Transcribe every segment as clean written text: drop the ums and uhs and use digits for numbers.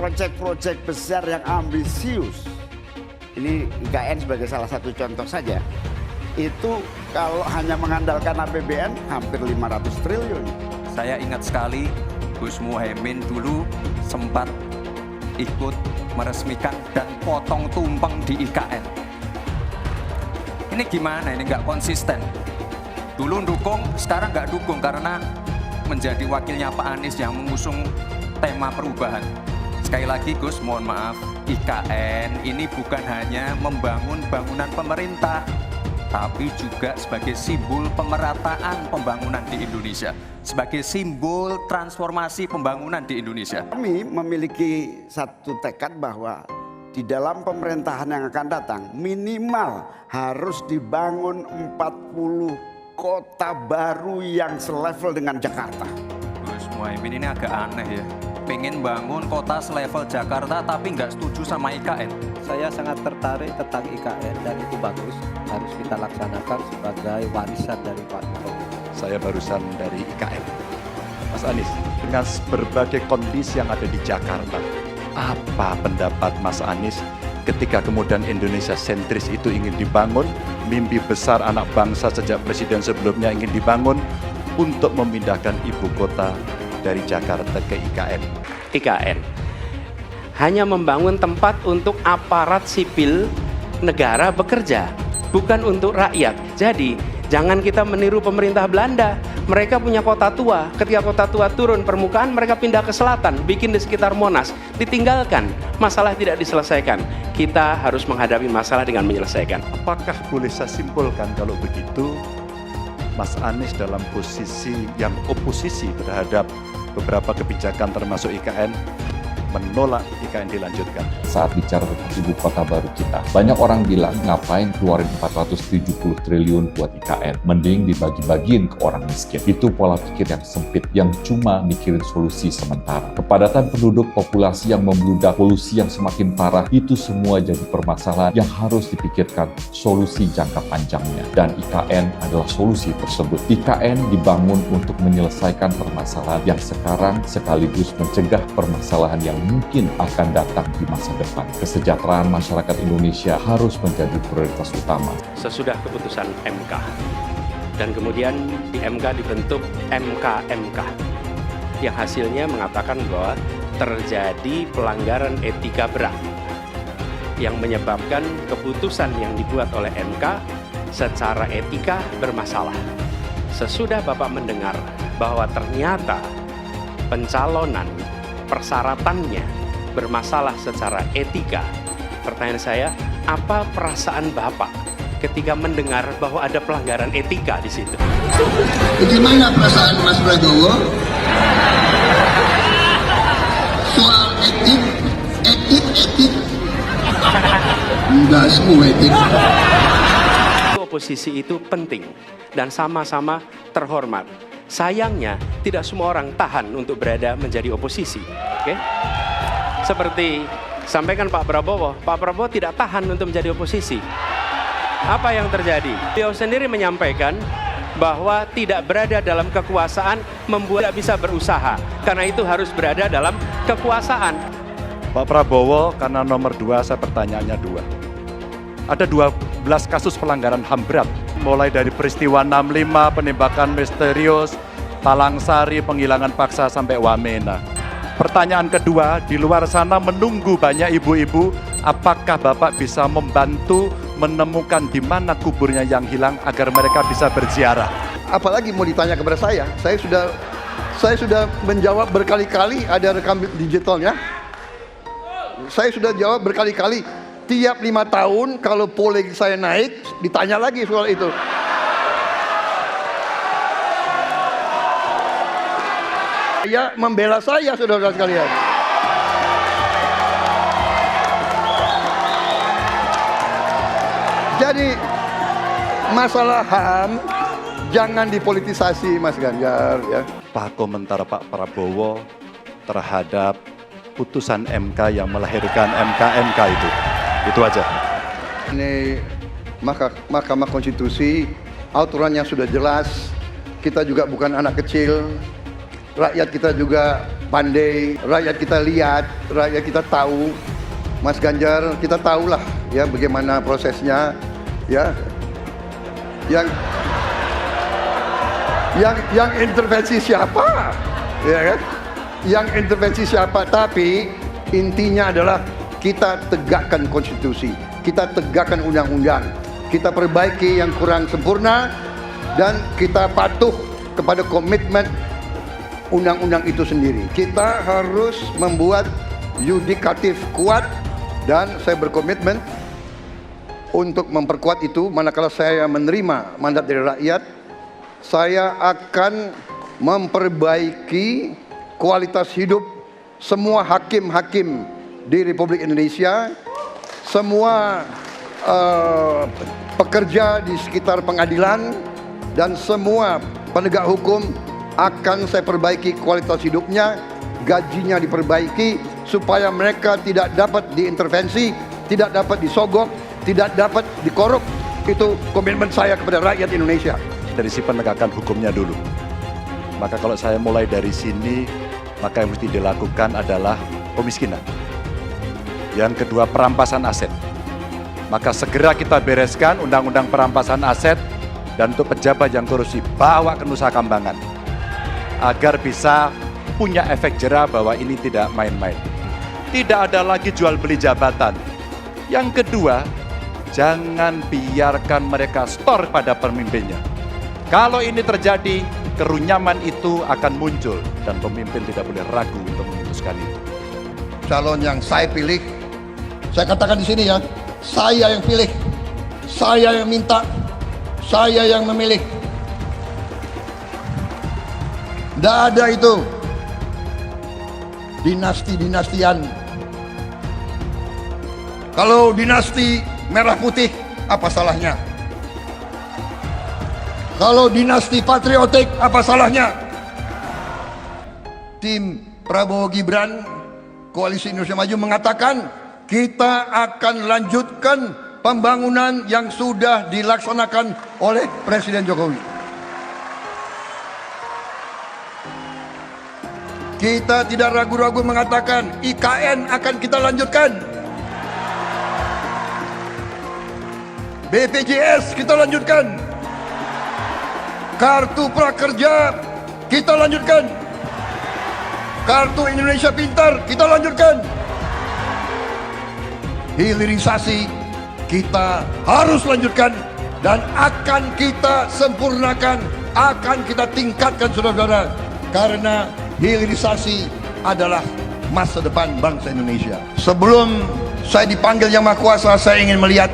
proyek-proyek besar yang ambisius, ini IKN sebagai salah satu contoh saja, itu kalau hanya mengandalkan APBN hampir 500 triliun. Saya ingat sekali Gus Muhaimin dulu sempat ikut meresmikan dan potong tumpeng di IKN. Ini gimana? Ini nggak konsisten. Dulu dukung, sekarang nggak dukung karena menjadi wakilnya Pak Anies yang mengusung tema perubahan. Sekali lagi Gus, mohon maaf, IKN ini bukan hanya membangun bangunan pemerintah, tapi juga sebagai simbol pemerataan pembangunan di Indonesia, sebagai simbol transformasi pembangunan di Indonesia. Kami memiliki satu tekad bahwa di dalam pemerintahan yang akan datang minimal harus dibangun 40 kota baru yang selevel dengan Jakarta. Gus Muhaimin ini agak aneh ya, pengen bangun kota selevel Jakarta tapi nggak setuju sama IKN. Saya sangat tertarik tentang IKN dan itu bagus, harus kita laksanakan sebagai warisan dari Pak Jokowi. Saya barusan dari IKN. Mas Anies, dengan berbagai kondisi yang ada di Jakarta, apa pendapat Mas Anies ketika kemudian Indonesia sentris itu ingin dibangun, mimpi besar anak bangsa sejak presiden sebelumnya ingin dibangun untuk memindahkan ibu kota dari Jakarta ke IKN? IKN hanya membangun tempat untuk aparat sipil negara bekerja, bukan untuk rakyat. Jadi jangan kita meniru pemerintah Belanda. Mereka punya kota tua, ketika kota tua turun permukaan mereka pindah ke selatan, bikin di sekitar Monas, ditinggalkan, masalah tidak diselesaikan. Kita harus menghadapi masalah dengan menyelesaikan. Apakah boleh saya simpulkan kalau begitu Mas Anies dalam posisi yang oposisi terhadap beberapa kebijakan termasuk IKN, menolak IKN dilanjutkan? Saat bicara tentang ibu kota baru kita, banyak orang bilang ngapain keluarin 470 triliun buat IKN, mending dibagi-bagiin ke orang miskin. Itu pola pikir yang sempit, yang cuma mikirin solusi sementara. Kepadatan penduduk, populasi yang membludak, polusi yang semakin parah, itu semua jadi permasalahan yang harus dipikirkan solusi jangka panjangnya. Dan IKN adalah solusi tersebut. IKN dibangun untuk menyelesaikan permasalahan yang sekarang sekaligus mencegah permasalahan yang mungkin akan datang di masa depan. Kesejahteraan masyarakat Indonesia harus menjadi prioritas utama. Sesudah keputusan MK dan kemudian di MK dibentuk MK yang hasilnya mengatakan bahwa terjadi pelanggaran etika berat yang menyebabkan keputusan yang dibuat oleh MK secara etika bermasalah. Sesudah Bapak mendengar bahwa ternyata pencalonan persyaratannya bermasalah secara etika, pertanyaan saya, apa perasaan Bapak ketika mendengar bahwa ada pelanggaran etika di situ? Bagaimana perasaan Mas Prabowo soal etik? Enggak semua etik. Oposisi itu penting dan sama-sama terhormat. Sayangnya tidak semua orang tahan untuk berada menjadi oposisi. Oke? Seperti sampaikan Pak Prabowo tidak tahan untuk menjadi oposisi. Apa yang terjadi? Beliau sendiri menyampaikan bahwa tidak berada dalam kekuasaan membuat tidak bisa berusaha. Karena itu harus berada dalam kekuasaan. Pak Prabowo, karena nomor 2 saya pertanyaannya 2. Ada 12 kasus pelanggaran HAM berat, mulai dari peristiwa 65, penembakan misterius, Talang Sari, penghilangan paksa sampai Wamena. Pertanyaan kedua, di luar sana menunggu banyak ibu-ibu, apakah Bapak bisa membantu menemukan di mana kuburnya yang hilang agar mereka bisa berziarah? Apalagi mau ditanya kepada saya sudah menjawab berkali-kali, ada rekam digitalnya. Saya sudah jawab berkali-kali. Tiap 5 tahun kalau polling saya naik, ditanya lagi soal itu. Ya membela saya, saudara-saudara sekalian. Jadi masalah HAM jangan dipolitisasi, Mas Ganjar, ya. Apa komentar Pak Prabowo terhadap putusan MK yang melahirkan MK itu? Itu aja. Ini Mahkamah Konstitusi, aturannya sudah jelas. Kita juga bukan anak kecil. Rakyat kita juga pandai, rakyat kita lihat, rakyat kita tahu. Mas Ganjar, kita tahulah ya bagaimana prosesnya, ya. Yang intervensi siapa? Ya kan? Yang intervensi siapa? Tapi intinya adalah kita tegakkan konstitusi, kita tegakkan undang-undang, kita perbaiki yang kurang sempurna, dan kita patuh kepada komitmen undang-undang itu sendiri. Kita harus membuat yudikatif kuat, dan saya berkomitmen untuk memperkuat itu. Manakala saya menerima mandat dari rakyat, saya akan memperbaiki kualitas hidup semua hakim-hakim di Republik Indonesia, semua pekerja di sekitar pengadilan, dan semua penegak hukum akan saya perbaiki kualitas hidupnya, gajinya diperbaiki, supaya mereka tidak dapat diintervensi, tidak dapat disogok, tidak dapat dikorup. Itu komitmen saya kepada rakyat Indonesia. Dari si penegakan hukumnya dulu. Maka kalau saya mulai dari sini, maka yang mesti dilakukan adalah pemiskinan. Yang kedua, perampasan aset. Maka segera kita bereskan undang-undang perampasan aset, dan untuk pejabat yang korupsi bawa ke Nusa Kambangan, agar bisa punya efek jera bahwa ini tidak main-main. Tidak ada lagi jual beli jabatan. Yang kedua, jangan biarkan mereka store pada pemimpinnya. Kalau ini terjadi, kerunyaman itu akan muncul, dan pemimpin tidak boleh ragu untuk memutuskan itu. Calon yang saya pilih, saya katakan di sini ya, saya yang pilih, saya yang minta, saya yang memilih. Tidak ada itu dinasti-dinastian. Kalau dinasti merah putih, apa salahnya? Kalau dinasti patriotik, apa salahnya? Tim Prabowo Gibran, Koalisi Indonesia Maju mengatakan, kita akan lanjutkan pembangunan yang sudah dilaksanakan oleh Presiden Jokowi. Kita tidak ragu-ragu mengatakan IKN akan kita lanjutkan. BPJS kita lanjutkan. Kartu Prakerja kita lanjutkan. Kartu Indonesia Pintar kita lanjutkan. Hilirisasi kita harus lanjutkan, dan akan kita sempurnakan, akan kita tingkatkan, saudara-saudara, karena hilirisasi adalah masa depan bangsa Indonesia. Sebelum saya dipanggil Yang Maha Kuasa, saya ingin melihat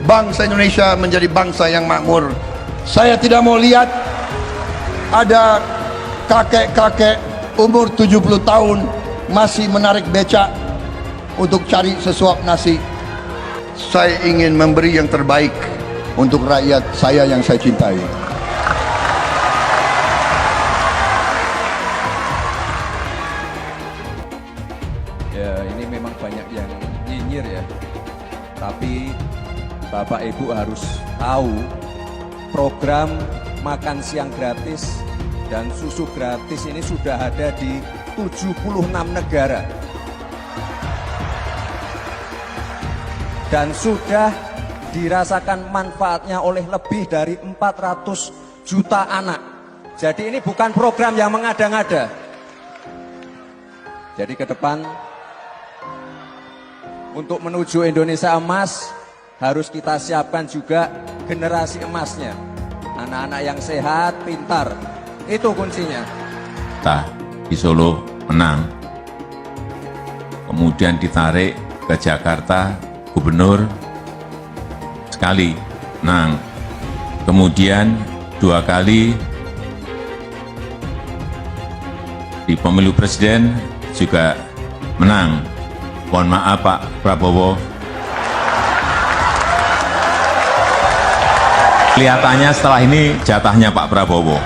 bangsa Indonesia menjadi bangsa yang makmur. Saya tidak mau lihat ada kakek-kakek umur 70 tahun masih menarik becak untuk cari sesuap nasi. Saya ingin memberi yang terbaik untuk rakyat saya yang saya cintai. Ya, ini memang banyak yang nyinyir ya. Tapi Bapak Ibu harus tahu, program makan siang gratis dan susu gratis ini sudah ada di 76 negara. Dan sudah dirasakan manfaatnya oleh lebih dari 400 juta anak. Jadi ini bukan program yang mengada-ngada. Jadi ke depan, untuk menuju Indonesia emas, harus kita siapkan juga generasi emasnya. Anak-anak yang sehat, pintar, itu kuncinya. Kita di Solo menang, kemudian ditarik ke Jakarta, gubernur sekali menang, kemudian 2 kali di pemilu presiden juga menang. Mohon maaf Pak Prabowo, kelihatannya setelah ini jatahnya Pak Prabowo.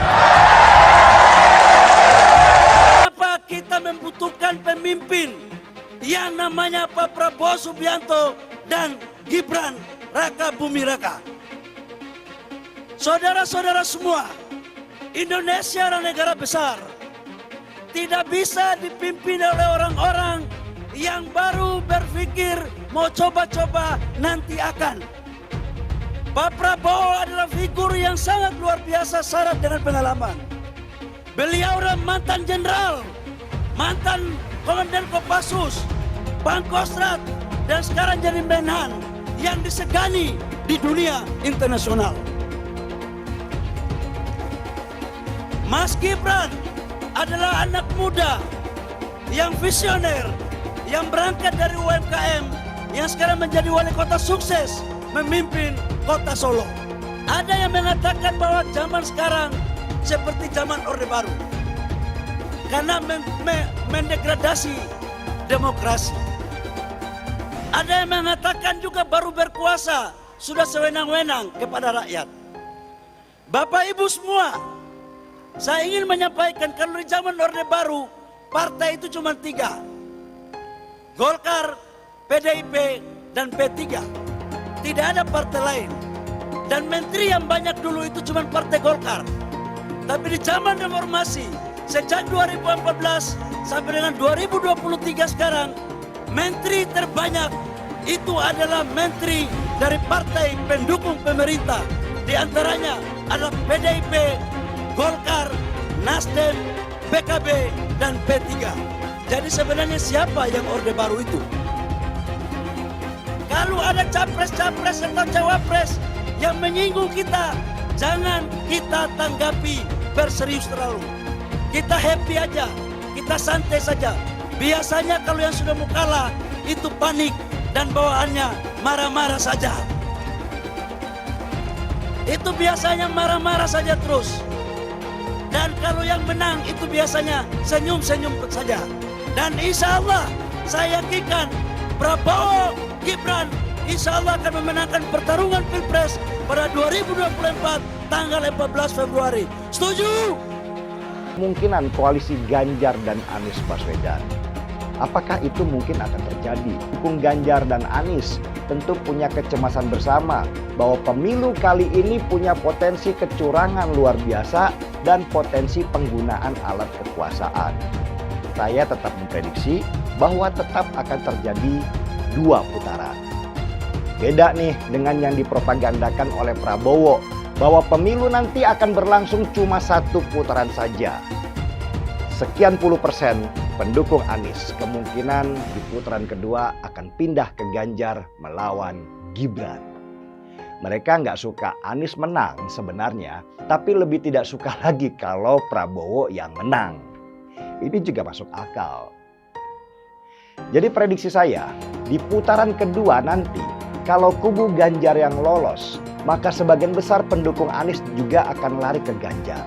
Kenapa kita membutuhkan pemimpin yang namanya Pak Prabowo Subianto dan Gibran Raka Buming Raka? Saudara-saudara semua, Indonesia adalah negara besar. tidak bisa dipimpin oleh orang-orang yang baru berpikir mau coba-coba nanti akan. Pak Prabowo adalah figur yang sangat luar biasa syarat dengan pengalaman. Beliau adalah mantan jenderal, mantan komandan Kopassus, Pangkostrat, dan sekarang jadi Menhan yang disegani di dunia internasional. Mas Gibran adalah anak muda yang visioner, yang berangkat dari UMKM, yang sekarang menjadi wali kota sukses memimpin kota Solo. Ada yang mengatakan bahwa zaman sekarang seperti zaman Orde Baru karena mendegradasi demokrasi. Ada yang mengatakan juga baru berkuasa sudah sewenang-wenang kepada rakyat. Bapak Ibu semua, saya ingin menyampaikan kalau di zaman Orde Baru partai itu cuma 3. Golkar, PDIP, dan P3. Tidak ada partai lain. Dan menteri yang banyak dulu itu cuma partai Golkar. Tapi di zaman reformasi, sejak 2014 sampai dengan 2023 sekarang, menteri terbanyak itu adalah menteri dari partai pendukung pemerintah. Di antaranya adalah PDIP, Golkar, Nasdem, PKB, dan P3. Jadi sebenarnya siapa yang Orde Baru itu? Kalau ada capres-capres atau cawapres yang menyinggung kita, jangan kita tanggapi berserius terlalu. Kita happy aja, kita santai saja. Biasanya kalau yang sudah mau kalah, itu panik dan bawaannya marah-marah saja. Itu biasanya marah-marah saja terus. Dan kalau yang menang itu biasanya senyum-senyum saja. Dan insya Allah saya yakinkan Prabowo Gibran insya Allah akan memenangkan pertarungan Pilpres pada 2024 tanggal 14 Februari. Setuju? Kemungkinan koalisi Ganjar dan Anies Baswedan. Apakah itu mungkin akan terjadi? Dukung Ganjar dan Anies tentu punya kecemasan bersama bahwa pemilu kali ini punya potensi kecurangan luar biasa dan potensi penggunaan alat kekuasaan. Saya tetap memprediksi bahwa tetap akan terjadi 2 putaran. Beda nih dengan yang dipropagandakan oleh Prabowo bahwa pemilu nanti akan berlangsung cuma 1 putaran saja. Sekian puluh persen pendukung Anies kemungkinan di putaran kedua akan pindah ke Ganjar melawan Gibran. Mereka nggak suka Anies menang sebenarnya, tapi lebih tidak suka lagi kalau Prabowo yang menang. Ini juga masuk akal. Jadi prediksi saya, di putaran kedua nanti, kalau kubu Ganjar yang lolos, maka sebagian besar pendukung Anies juga akan lari ke Ganjar.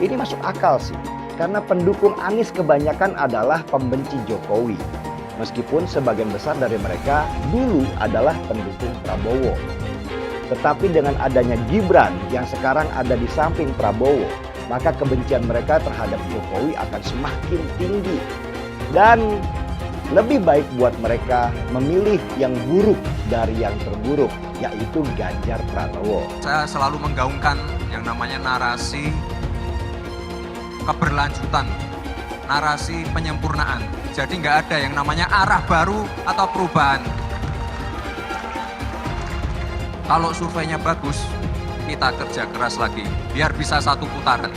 Ini masuk akal sih, karena pendukung Anies kebanyakan adalah pembenci Jokowi. Meskipun sebagian besar dari mereka dulu adalah pendukung Prabowo. Tetapi dengan adanya Gibran yang sekarang ada di samping Prabowo, maka kebencian mereka terhadap Jokowi akan semakin tinggi. Dan lebih baik buat mereka memilih yang buruk dari yang terburuk, yaitu Ganjar Pranowo. Saya selalu menggaungkan yang namanya narasi keberlanjutan, narasi penyempurnaan. Jadi nggak ada yang namanya arah baru atau perubahan. Kalau surveinya bagus, kita kerja keras lagi, biar bisa 1 putaran.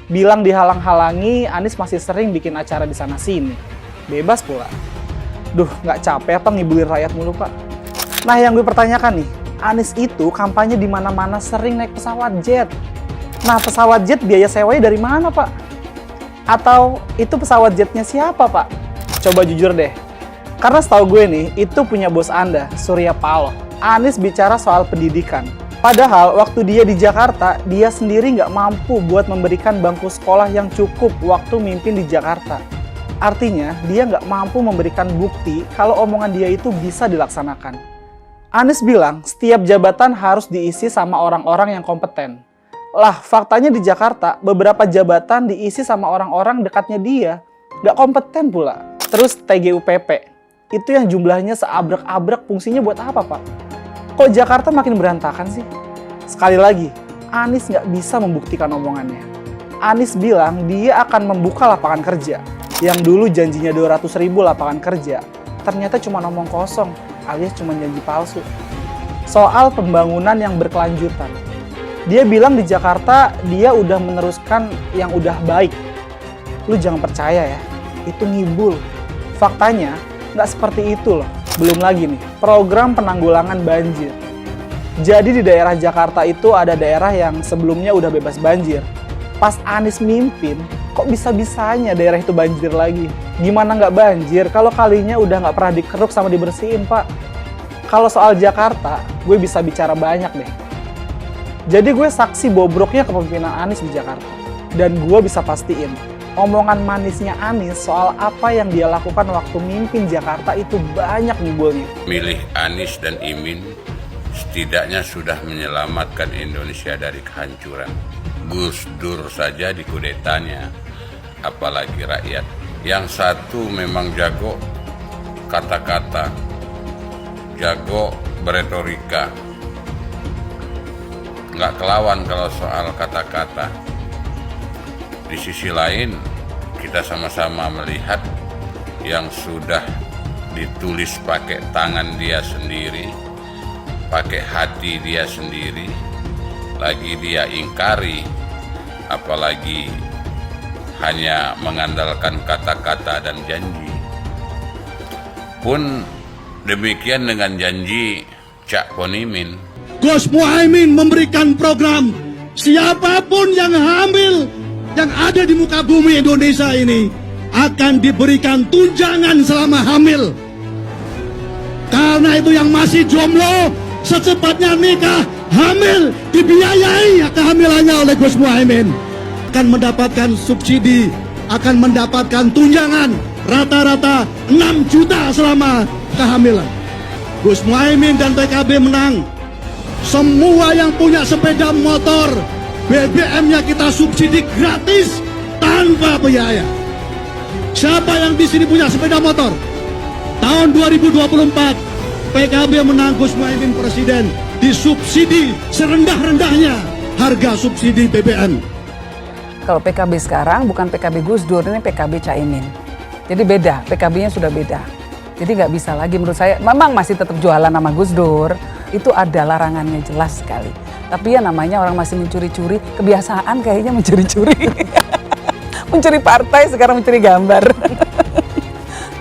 Bilang dihalang-halangi, Anies masih sering bikin acara di sana-sini. Bebas pula. Duh, nggak capek apa ngibulin rakyat mulu, Pak? Nah, yang gue pertanyakan nih, Anies itu kampanye di mana-mana sering naik pesawat jet. Nah, pesawat jet biaya sewanya dari mana, Pak? Atau itu pesawat jetnya siapa, Pak? Coba jujur deh. Karena setahu gue nih, itu punya bos Anda, Surya Paloh. Anies bicara soal pendidikan. Padahal waktu dia di Jakarta, dia sendiri nggak mampu buat memberikan bangku sekolah yang cukup waktu mimpin di Jakarta. Artinya, dia nggak mampu memberikan bukti kalau omongan dia itu bisa dilaksanakan. Anies bilang setiap jabatan harus diisi sama orang-orang yang kompeten. Lah, faktanya di Jakarta, beberapa jabatan diisi sama orang-orang dekatnya dia. Nggak kompeten pula. Terus TGUPP, itu yang jumlahnya seabrek-abrek fungsinya buat apa, Pak? Kok Jakarta makin berantakan sih? Sekali lagi, Anies nggak bisa membuktikan omongannya. Anies bilang dia akan membuka lapangan kerja. Yang dulu janjinya 200.000 lapangan kerja, ternyata cuma omong kosong, alias cuma janji palsu. Soal pembangunan yang berkelanjutan. Dia bilang di Jakarta dia udah meneruskan yang udah baik. Lu jangan percaya ya, itu ngibul. Faktanya nggak seperti itu loh. Belum lagi nih, program penanggulangan banjir. Jadi di daerah Jakarta itu ada daerah yang sebelumnya udah bebas banjir. Pas Anies mimpin, kok bisa-bisanya daerah itu banjir lagi? Gimana nggak banjir kalau kalinya udah nggak pernah dikeruk sama dibersihin, Pak? Kalau soal Jakarta, gue bisa bicara banyak deh. Jadi gue saksi bobroknya kepemimpinan Anies di Jakarta. Dan gue bisa pastiin, omongan manisnya Anies soal apa yang dia lakukan waktu mimpin Jakarta itu banyak ngibulnya. Milih Anies dan Imin setidaknya sudah menyelamatkan Indonesia dari kehancuran. Gus Dur saja dikudetanya, apalagi rakyat. Yang satu memang jago kata-kata, jago beretorika, nggak kelawan kalau soal kata-kata. Di sisi lain, kita sama-sama melihat yang sudah ditulis pakai tangan dia sendiri, pakai hati dia sendiri, lagi dia ingkari, apalagi hanya mengandalkan kata-kata dan janji. Pun demikian dengan janji Cak Ponimin. Gus Muhaimin memberikan program siapapun yang hamil yang ada di muka bumi Indonesia ini akan diberikan tunjangan selama hamil. Karena itu yang masih jomblo secepatnya nikah, hamil, dibiayai kehamilannya oleh Gus Muhaimin. Akan mendapatkan subsidi, akan mendapatkan tunjangan rata-rata 6 juta selama kehamilan. Gus Muhaimin dan PKB menang. Semua yang punya sepeda motor, BBM-nya kita subsidi gratis tanpa biaya. Siapa yang di sini punya sepeda motor? Tahun 2024 PKB menang, Gus Muhaimin presiden, disubsidi serendah-rendahnya harga subsidi BBM. Kalau PKB sekarang bukan PKB Gus Dur, ini PKB Caimin. Jadi beda, PKB-nya sudah beda. Jadi nggak bisa lagi menurut saya, memang masih tetap jualan nama Gus Dur, itu ada larangannya jelas sekali. Tapi ya namanya orang masih mencuri-curi, kebiasaan kayaknya mencuri-curi. Mencuri partai, sekarang mencuri gambar.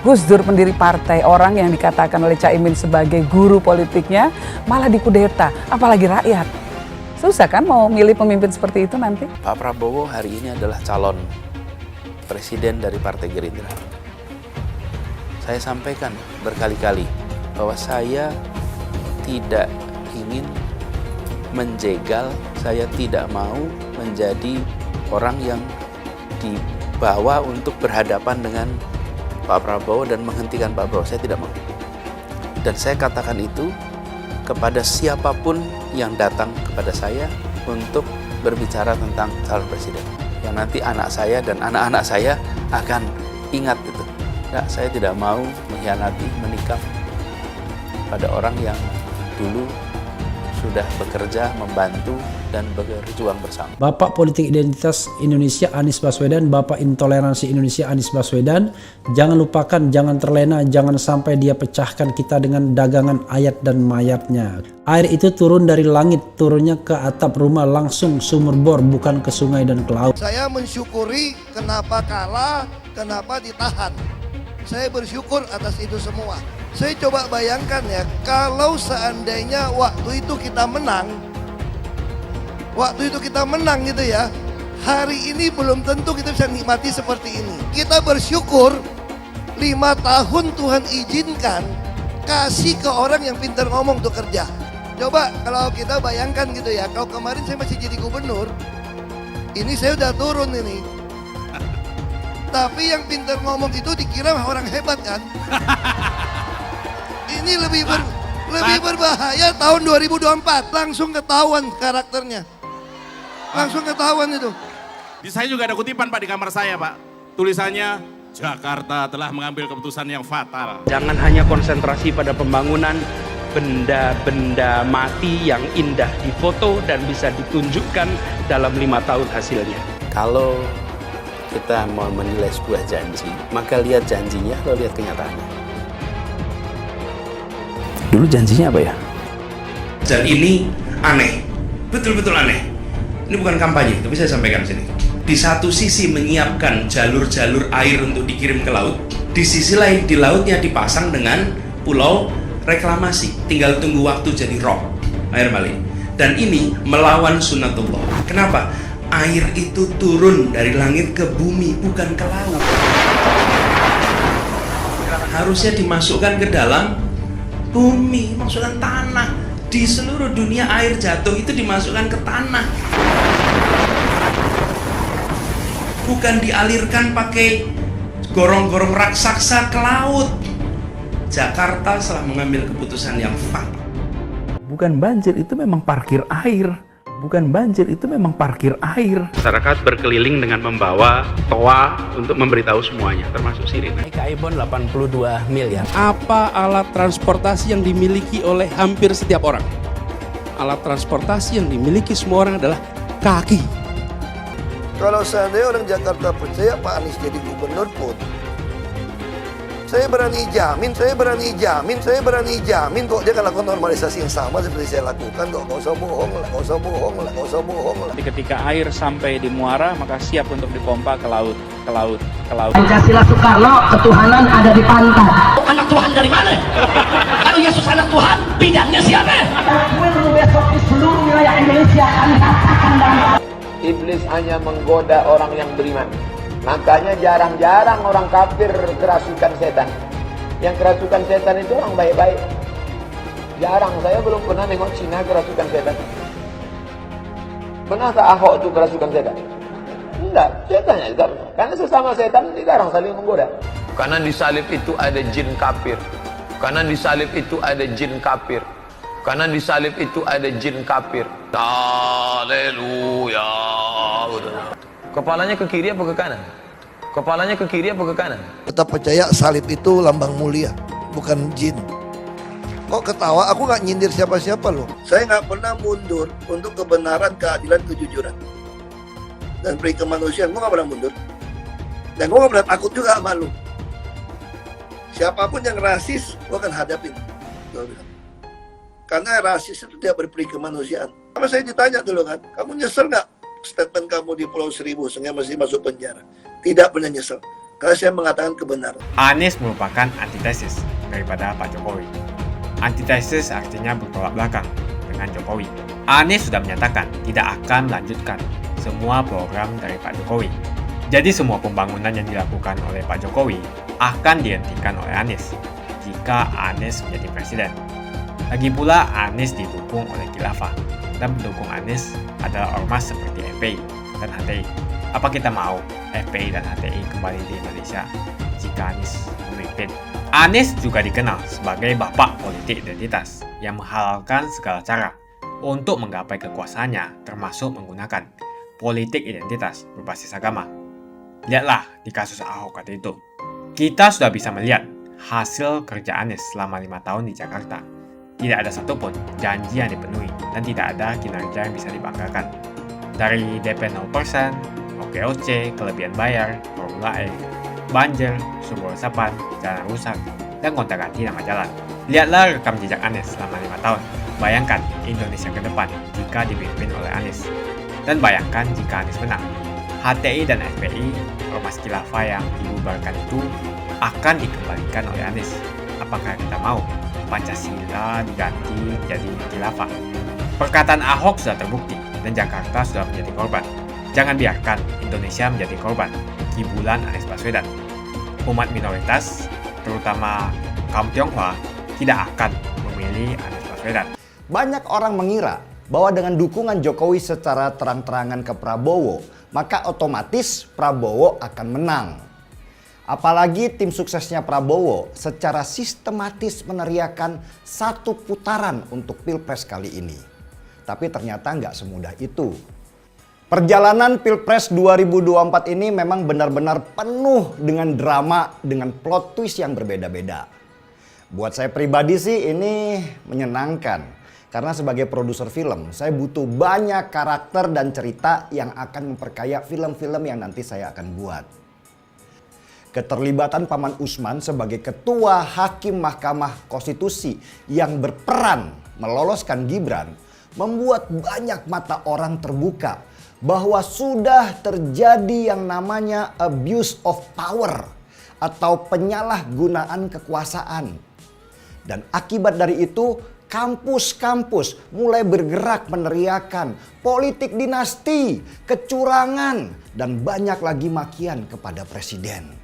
Gus Dur pendiri partai, orang yang dikatakan oleh Caimin sebagai guru politiknya, malah dikudeta, apalagi rakyat. Susah kan mau milih pemimpin seperti itu nanti? Pak Prabowo hari ini adalah calon presiden dari Partai Gerindra. Saya sampaikan berkali-kali bahwa saya tidak ingin menjegal, saya tidak mau menjadi orang yang dibawa untuk berhadapan dengan Pak Prabowo dan menghentikan Pak Prabowo. Saya tidak mau. Dan saya katakan itu kepada siapapun yang datang kepada saya untuk berbicara tentang calon presiden. Yang nanti anak saya dan anak-anak saya akan ingat itu. Ya, saya tidak mau mengkhianati, menikam pada orang yang dulu sudah bekerja, membantu, dan berjuang bersama. Bapak Politik Identitas Indonesia Anies Baswedan, Bapak Intoleransi Indonesia Anies Baswedan, jangan lupakan, jangan terlena, jangan sampai dia pecahkan kita dengan dagangan ayat dan mayatnya. Air itu turun dari langit, turunnya ke atap rumah langsung sumur bor, bukan ke sungai dan ke laut. Saya mensyukuri kenapa kalah, kenapa ditahan. Saya bersyukur atas itu semua. Saya coba bayangkan ya, kalau seandainya waktu itu kita menang gitu ya, hari ini belum tentu kita bisa nikmati seperti ini. Kita bersyukur 5 tahun Tuhan izinkan kasih ke orang yang pintar ngomong untuk kerja. Coba kalau kita bayangkan gitu ya, kalau kemarin saya masih jadi gubernur, ini saya udah turun ini. Tapi yang pintar ngomong itu dikira orang hebat kan? Ini lebih berbahaya tahun 2024, langsung ketahuan karakternya. Langsung ketahuan itu. Di saya juga ada kutipan Pak di kamar saya Pak. Tulisannya, Jakarta telah mengambil keputusan yang fatal. Jangan hanya konsentrasi pada pembangunan, benda-benda mati yang indah difoto dan bisa ditunjukkan dalam 5 tahun hasilnya. Kalau kita mau menilai sebuah janji, maka lihat janjinya, lalu lihat kenyataannya. Dulu janjinya apa ya? Dan ini aneh, betul-betul aneh. Ini bukan kampanye, tapi saya sampaikan di sini. Di satu sisi menyiapkan jalur-jalur air untuk dikirim ke laut, di sisi lain di lautnya dipasang dengan pulau reklamasi, tinggal tunggu waktu jadi rob, air malih. Dan ini melawan sunnatullah. Kenapa? Air itu turun dari langit ke bumi, bukan ke laut. Harusnya dimasukkan ke dalam bumi, masukkan tanah. Di seluruh dunia air jatuh itu dimasukkan ke tanah, bukan dialirkan pakai gorong-gorong raksasa ke laut. Jakarta telah mengambil keputusan yang fatal. Bukan banjir, itu memang parkir air. Bukan banjir, itu memang parkir air. Masyarakat berkeliling dengan membawa toa untuk memberitahu semuanya, termasuk sirine. KAI-Bond 82 miliar. Apa alat transportasi yang dimiliki oleh hampir setiap orang? Alat transportasi yang dimiliki semua orang adalah kaki. Kalau seandainya orang Jakarta percaya Pak Anies jadi gubernur pun, saya berani jamin kok dia akan lakukan normalisasi yang sama seperti saya lakukan kok. Gak usah bohong lah. Ketika air sampai di muara, maka siap untuk dipompa ke laut. Pancasila Soekarno, ketuhanan ada di pantai. Anak Tuhan dari mana? Kalau Yesus anak Tuhan, bidangnya siapa? Besok di seluruh wilayah Indonesia kami katakan dan Iblis hanya menggoda orang yang beriman. Makanya jarang-jarang orang kafir kerasukan setan. Yang kerasukan setan itu orang baik-baik. Jarang, saya belum pernah nengok Cina kerasukan setan. Pernah tak Ahok itu kerasukan setan? Enggak, setannya juga. Karena sesama setan dilarang saling menggoda. Karena di salib itu ada jin kafir. Karena di salib itu ada jin kafir. Karena di salib itu ada jin kafir. Haleluya. Kepalanya ke kiri apa ke kanan? Kepalanya ke kiri apa ke kanan? Tetap percaya salib itu lambang mulia, bukan jin. Kok ketawa? Aku nggak nyindir siapa-siapa loh. Saya nggak pernah mundur untuk kebenaran, keadilan, kejujuran, dan peri kemanusiaan. Gue nggak pernah mundur. Dan gue nggak pernah takut juga sama lu. Siapapun yang rasis, gue akan hadapin. Karena rasis itu tidak berperi kemanusiaan. Sama saya ditanya dulu kan, kamu nyesel nggak statement kamu di Pulau Seribu sehingga masih masuk penjara? Tidak pernah nyesel, karena saya mengatakan kebenaran. Anies merupakan antitesis daripada Pak Jokowi. Antitesis artinya bertolak belakang dengan Jokowi. Anies sudah menyatakan tidak akan melanjutkan semua program dari Pak Jokowi. Jadi semua pembangunan yang dilakukan oleh Pak Jokowi akan dihentikan oleh Anies jika Anies menjadi presiden. Lagi pula Anies didukung oleh khilafah, dan pendukung Anies adalah ormas seperti FPI dan HTI. Apa kita mau FPI dan HTI kembali di Indonesia jika Anies memimpin? Anies juga dikenal sebagai bapak politik identitas yang menghalalkan segala cara untuk menggapai kekuasaannya, termasuk menggunakan politik identitas berbasis agama. Lihatlah di kasus Ahok waktu itu. Kita sudah bisa melihat hasil kerja Anies selama 5 tahun di Jakarta. Tidak ada satupun janji yang dipenuhi dan tidak ada kinerja yang bisa dibanggakan. Dari DP 0%, OKOC, kelebihan bayar, Formula E, banjir, sumber resapan, jalan rusak, dan gonta-ganti nama jalan. Lihatlah rekam jejak Anies selama 5 tahun. Bayangkan Indonesia ke depan jika dipimpin oleh Anies. Dan bayangkan jika Anies menang. HTI dan FPI, ormas khilafah yang dibubarkan itu akan dikembalikan oleh Anies. Apakah kita mau Pancasila diganti jadi khilafah? Perkataan Ahok sudah terbukti dan Jakarta sudah menjadi korban. Jangan biarkan Indonesia menjadi korban kibulan Anies Baswedan. Umat minoritas, terutama kaum Tionghoa, tidak akan memilih Anies Baswedan. Banyak orang mengira bahwa dengan dukungan Jokowi secara terang-terangan ke Prabowo, maka otomatis Prabowo akan menang. Apalagi tim suksesnya Prabowo secara sistematis meneriakan satu putaran untuk Pilpres kali ini. Tapi ternyata nggak semudah itu. Perjalanan Pilpres 2024 ini memang benar-benar penuh dengan drama, dengan plot twist yang berbeda-beda. Buat saya pribadi sih ini menyenangkan. Karena sebagai produser film, saya butuh banyak karakter dan cerita yang akan memperkaya film-film yang nanti saya akan buat. Keterlibatan Paman Usman sebagai Ketua Hakim Mahkamah Konstitusi yang berperan meloloskan Gibran membuat banyak mata orang terbuka bahwa sudah terjadi yang namanya abuse of power atau penyalahgunaan kekuasaan. Dan akibat dari itu kampus-kampus mulai bergerak meneriakan politik dinasti, kecurangan, dan banyak lagi makian kepada presiden.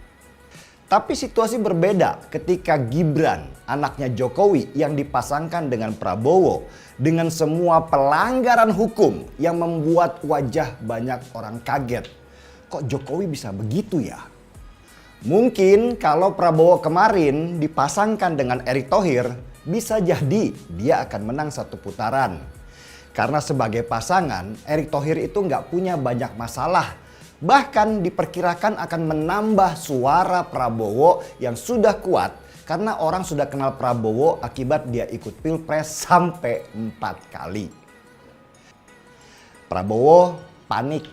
Tapi situasi berbeda ketika Gibran, anaknya Jokowi yang dipasangkan dengan Prabowo dengan semua pelanggaran hukum yang membuat wajah banyak orang kaget. Kok Jokowi bisa begitu ya? Mungkin kalau Prabowo kemarin dipasangkan dengan Erick Thohir, bisa jadi dia akan menang satu putaran. Karena sebagai pasangan, Erick Thohir itu nggak punya banyak masalah. Bahkan diperkirakan akan menambah suara Prabowo yang sudah kuat karena orang sudah kenal Prabowo akibat dia ikut pilpres sampai 4 kali. Prabowo panik,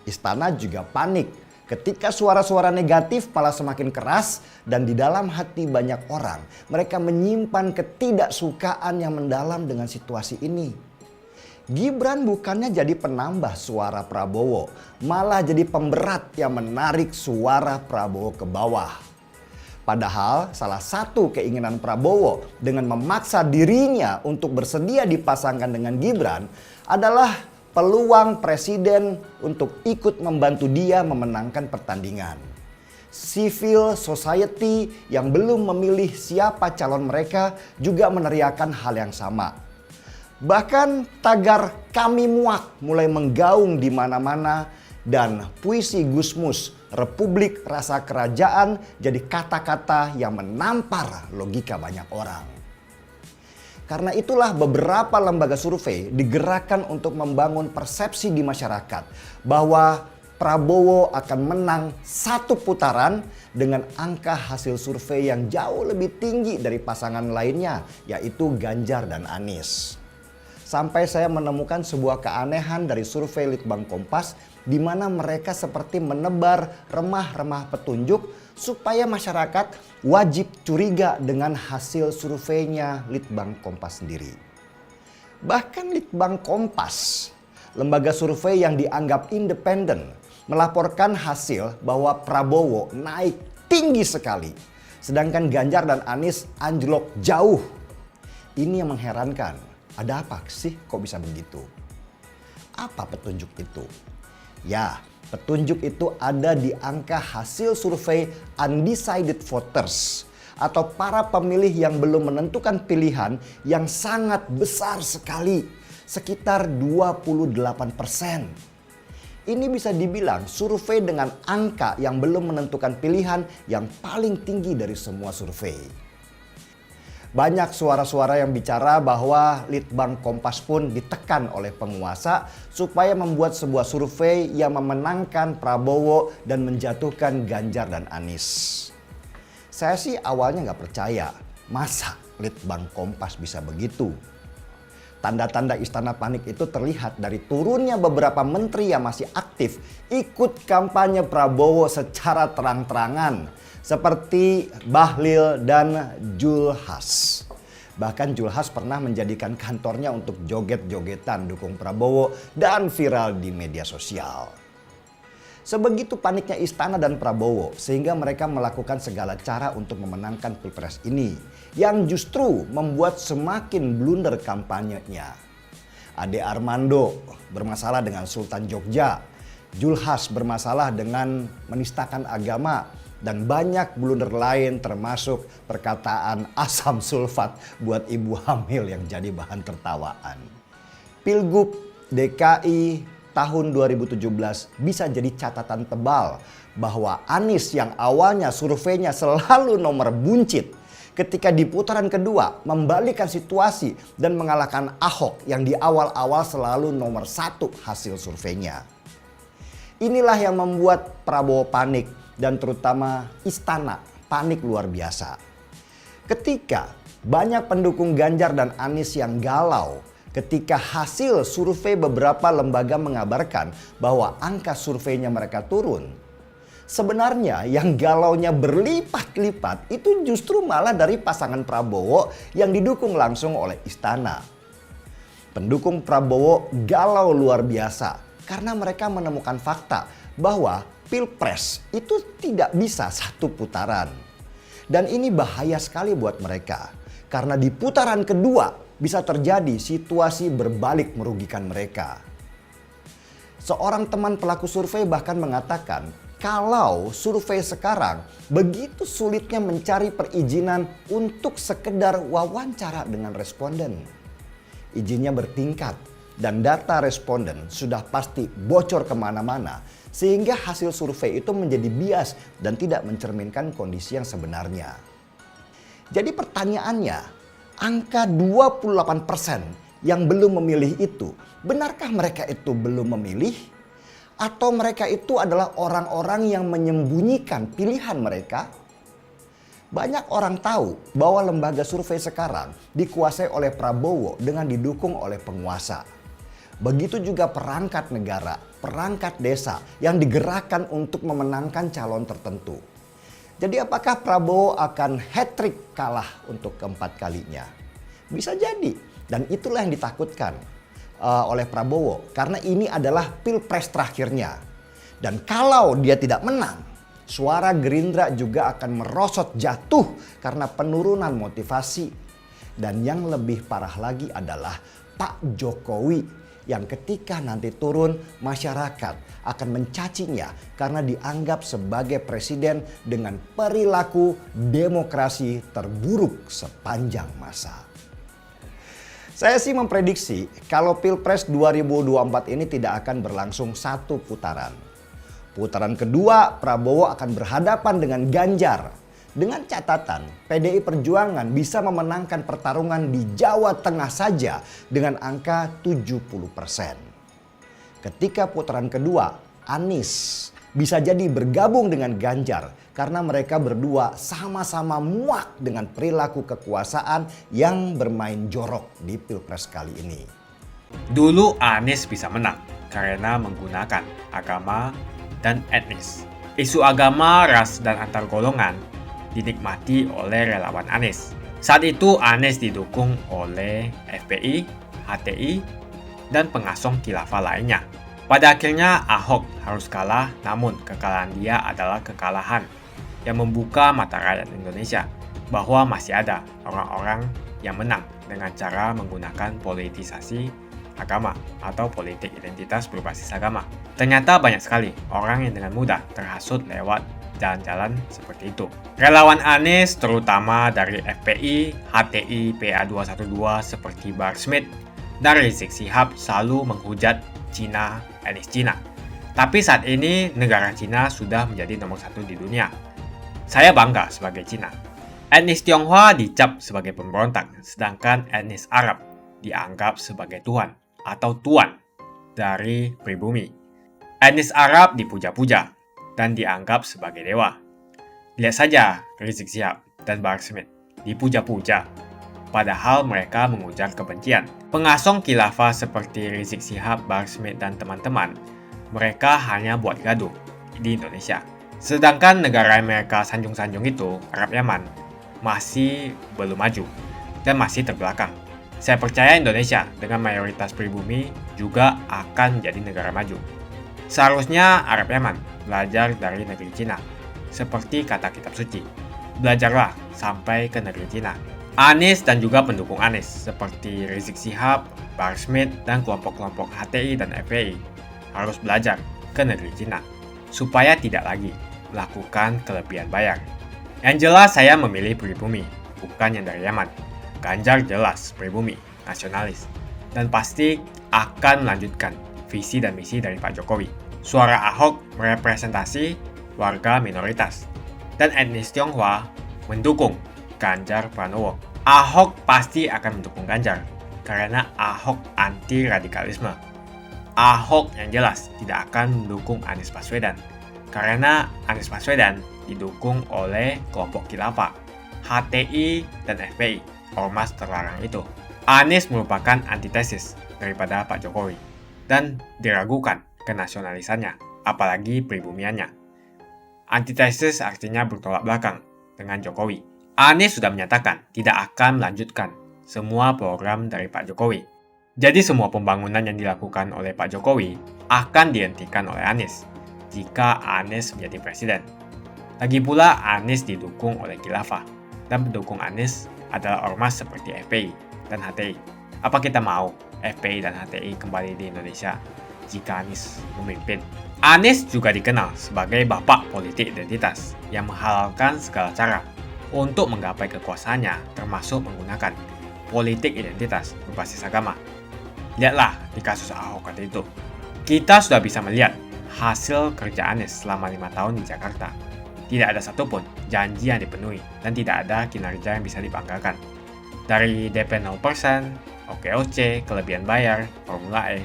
istana juga panik. Ketika suara-suara negatif malah semakin keras dan di dalam hati banyak orang, mereka menyimpan ketidaksukaan yang mendalam dengan situasi ini. Gibran bukannya jadi penambah suara Prabowo, malah jadi pemberat yang menarik suara Prabowo ke bawah. Padahal salah satu keinginan Prabowo dengan memaksa dirinya untuk bersedia dipasangkan dengan Gibran adalah peluang presiden untuk ikut membantu dia memenangkan pertandingan. Civil society yang belum memilih siapa calon mereka juga meneriakan hal yang sama. Bahkan tagar "Kami Muak" mulai menggaung di mana-mana dan puisi Gusmus, Republik Rasa Kerajaan, jadi kata-kata yang menampar logika banyak orang. Karena itulah beberapa lembaga survei digerakkan untuk membangun persepsi di masyarakat bahwa Prabowo akan menang satu putaran dengan angka hasil survei yang jauh lebih tinggi dari pasangan lainnya, yaitu Ganjar dan Anies. Sampai saya menemukan sebuah keanehan dari survei Litbang Kompas di mana mereka seperti menebar remah-remah petunjuk supaya masyarakat wajib curiga dengan hasil surveinya Litbang Kompas sendiri. Bahkan Litbang Kompas, lembaga survei yang dianggap independen, melaporkan hasil bahwa Prabowo naik tinggi sekali, sedangkan Ganjar dan Anies anjlok jauh. Ini yang mengherankan. Ada apa sih kok bisa begitu? Apa petunjuk itu? Ya, petunjuk itu ada di angka hasil survei undecided voters atau para pemilih yang belum menentukan pilihan yang sangat besar sekali, sekitar 28%. Ini bisa dibilang survei dengan angka yang belum menentukan pilihan yang paling tinggi dari semua survei. Banyak suara-suara yang bicara bahwa Litbang Kompas pun ditekan oleh penguasa supaya membuat sebuah survei yang memenangkan Prabowo dan menjatuhkan Ganjar dan Anies. Saya sih awalnya nggak percaya, masa Litbang Kompas bisa begitu? Tanda-tanda istana panik itu terlihat dari turunnya beberapa menteri yang masih aktif ikut kampanye Prabowo secara terang-terangan. Seperti Bahlil dan Julhas. Bahkan Julhas pernah menjadikan kantornya untuk joget-jogetan dukung Prabowo dan viral di media sosial. Sebegitu paniknya istana dan Prabowo sehingga mereka melakukan segala cara untuk memenangkan pilpres ini. Yang justru membuat semakin blunder kampanyenya. Ade Armando bermasalah dengan Sultan Jogja. Julhas bermasalah dengan menistakan agama. Dan banyak blunder lain termasuk perkataan asam sulfat buat ibu hamil yang jadi bahan tertawaan. Pilgub DKI tahun 2017 bisa jadi catatan tebal bahwa Anies yang awalnya surveinya selalu nomor buncit ketika di putaran kedua membalikkan situasi dan mengalahkan Ahok yang di awal-awal selalu nomor 1 hasil surveinya. Inilah yang membuat Prabowo panik dan terutama istana panik luar biasa. Ketika banyak pendukung Ganjar dan Anies yang galau ketika hasil survei beberapa lembaga mengabarkan bahwa angka surveinya mereka turun, sebenarnya yang galaunya berlipat-lipat itu justru malah dari pasangan Prabowo yang didukung langsung oleh istana. Pendukung Prabowo galau luar biasa karena mereka menemukan fakta bahwa Pilpres itu tidak bisa satu putaran. Dan ini bahaya sekali buat mereka karena di putaran kedua bisa terjadi situasi berbalik merugikan mereka. Seorang teman pelaku survei bahkan mengatakan kalau survei sekarang begitu sulitnya mencari perizinan untuk sekedar wawancara dengan responden. Izinnya bertingkat dan data responden sudah pasti bocor kemana-mana sehingga hasil survei itu menjadi bias dan tidak mencerminkan kondisi yang sebenarnya. Jadi pertanyaannya, angka 28% yang belum memilih itu, benarkah mereka itu belum memilih? Atau mereka itu adalah orang-orang yang menyembunyikan pilihan mereka? Banyak orang tahu bahwa lembaga survei sekarang dikuasai oleh Prabowo dengan didukung oleh penguasa. Begitu juga perangkat negara, perangkat desa yang digerakkan untuk memenangkan calon tertentu. Jadi apakah Prabowo akan hat-trick kalah untuk keempat kalinya? Bisa jadi, dan itulah yang ditakutkan oleh Prabowo. Karena ini adalah pilpres terakhirnya. Dan kalau dia tidak menang, suara Gerindra juga akan merosot jatuh karena penurunan motivasi. Dan yang lebih parah lagi adalah Pak Jokowi yang ketika nanti turun masyarakat akan mencacinya karena dianggap sebagai presiden dengan perilaku demokrasi terburuk sepanjang masa. Saya sih memprediksi kalau Pilpres 2024 ini tidak akan berlangsung satu putaran. Putaran kedua Prabowo akan berhadapan dengan Ganjar. Dengan catatan PDI Perjuangan bisa memenangkan pertarungan di Jawa Tengah saja dengan angka 70%. Ketika putaran kedua, Anies bisa jadi bergabung dengan Ganjar karena mereka berdua sama-sama muak dengan perilaku kekuasaan yang bermain jorok di Pilpres kali ini. Dulu Anies bisa menang karena menggunakan agama dan etnis. Isu agama, ras, dan antar golongan dinikmati oleh relawan Anies. Saat itu Anies didukung oleh FPI, HTI, dan pengasong khilafah lainnya. Pada akhirnya Ahok harus kalah, namun kekalahan dia adalah kekalahan yang membuka mata rakyat Indonesia bahwa masih ada orang-orang yang menang dengan cara menggunakan politisasi agama atau politik identitas berbasis agama. Ternyata banyak sekali orang yang dengan mudah terhasut lewat jalan-jalan seperti itu. Relawan Anies terutama dari FPI, HTI, PA212 seperti Bahar Smith dan Rizik Syihab selalu menghujat Cina, etnis Cina. Tapi saat ini negara Cina sudah menjadi nomor 1 di dunia. Saya bangga sebagai Cina. Etnis Tionghoa dicap sebagai pemberontak, sedangkan etnis Arab dianggap sebagai Tuhan atau tuan dari pribumi. Etnis Arab dipuja-puja dan dianggap sebagai dewa. Lihat saja Rizik Syihab dan Bahar Smith dipuja-puja, padahal mereka mengujar kebencian. Pengasong khilafah seperti Rizik Syihab, Bahar Smith, dan teman-teman, mereka hanya buat gaduh di Indonesia. Sedangkan negara yang mereka sanjung-sanjung itu, Arab Yaman, masih belum maju dan masih terbelakang. Saya percaya Indonesia dengan mayoritas pribumi juga akan menjadi negara maju. Seharusnya Arab Yaman belajar dari negeri Cina. Seperti kata kitab suci, belajarlah sampai ke negeri Cina. Anies dan juga pendukung Anies seperti Rizik Syihab, Bahar Smith, dan kelompok-kelompok HTI dan FPI harus belajar ke negeri Cina supaya tidak lagi melakukan kelebihan bayar. Yang jelas saya memilih pribumi, bukan yang dari Yaman. Ganjar jelas pribumi, nasionalis, dan pasti akan melanjutkan visi dan misi dari Pak Jokowi. Suara Ahok merepresentasi warga minoritas, dan etnis Tionghoa mendukung Ganjar Pranowo. Ahok pasti akan mendukung Ganjar, karena Ahok anti radikalisme. Ahok yang jelas tidak akan mendukung Anies Baswedan, karena Anies Baswedan didukung oleh kelompok khilafah. HTI, dan FPI, ormas terlarang itu. Anies merupakan antitesis daripada Pak Jokowi dan diragukan kenasionalisannya, apalagi pribumiannya. Antitesis artinya bertolak belakang dengan Jokowi. Anies sudah menyatakan tidak akan melanjutkan semua program dari Pak Jokowi. Jadi semua pembangunan yang dilakukan oleh Pak Jokowi akan dihentikan oleh Anies jika Anies menjadi presiden. Lagi pula Anies didukung oleh khilafah dan pendukung Anies adalah ormas seperti FPI dan HTI. Apa kita mau FPI dan HTI kembali di Indonesia jika Anies memimpin? Anies juga dikenal sebagai bapak politik identitas yang menghalalkan segala cara untuk menggapai kekuasaannya, termasuk menggunakan politik identitas berbasis agama. Lihatlah di kasus Ahok waktu itu. Kita sudah bisa melihat hasil kerja Anies selama 5 tahun di Jakarta. Tidak ada satupun janji yang dipenuhi dan tidak ada kinerja yang bisa dibanggakan. Dari DP 0%, OKOC, kelebihan bayar, Formula E,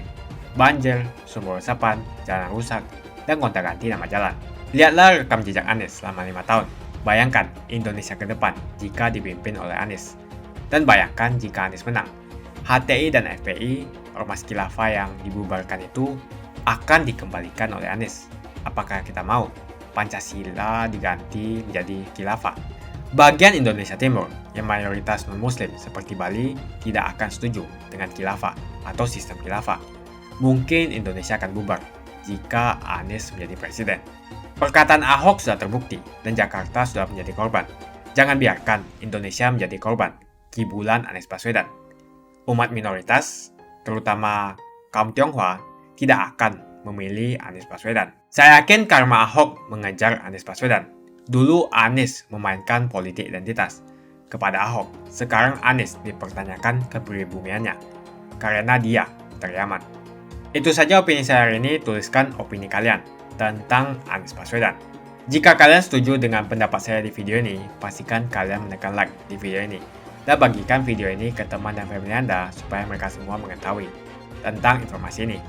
banjir, sumber resapan, jalan rusak, dan gonta-ganti nama jalan. Lihatlah rekam jejak Anies selama 5 tahun. Bayangkan Indonesia ke depan jika dipimpin oleh Anies. Dan bayangkan jika Anies menang. HTI dan FPI, ormas khilafah yang dibubarkan itu, akan dikembalikan oleh Anies. Apakah kita mau Pancasila diganti menjadi khilafah? Bagian Indonesia Timur yang mayoritas non-muslim seperti Bali tidak akan setuju dengan khilafah atau sistem khilafah. Mungkin Indonesia akan bubar jika Anies menjadi presiden. Perkataan Ahok sudah terbukti dan Jakarta sudah menjadi korban. Jangan biarkan Indonesia menjadi korban kibulan Anies Baswedan. Umat minoritas, terutama kaum Tionghoa, tidak akan memilih Anies Baswedan. Saya yakin karma Ahok mengejar Anies Baswedan. Dulu Anies memainkan politik identitas kepada Ahok. Sekarang Anies dipertanyakan kepribumiannya karena dia teriaman. Itu saja opini saya hari ini. Tuliskan opini kalian tentang Anies Baswedan. Jika kalian setuju dengan pendapat saya di video ini, pastikan kalian menekan like di video ini dan bagikan video ini ke teman dan family Anda supaya mereka semua mengetahui tentang informasi ini.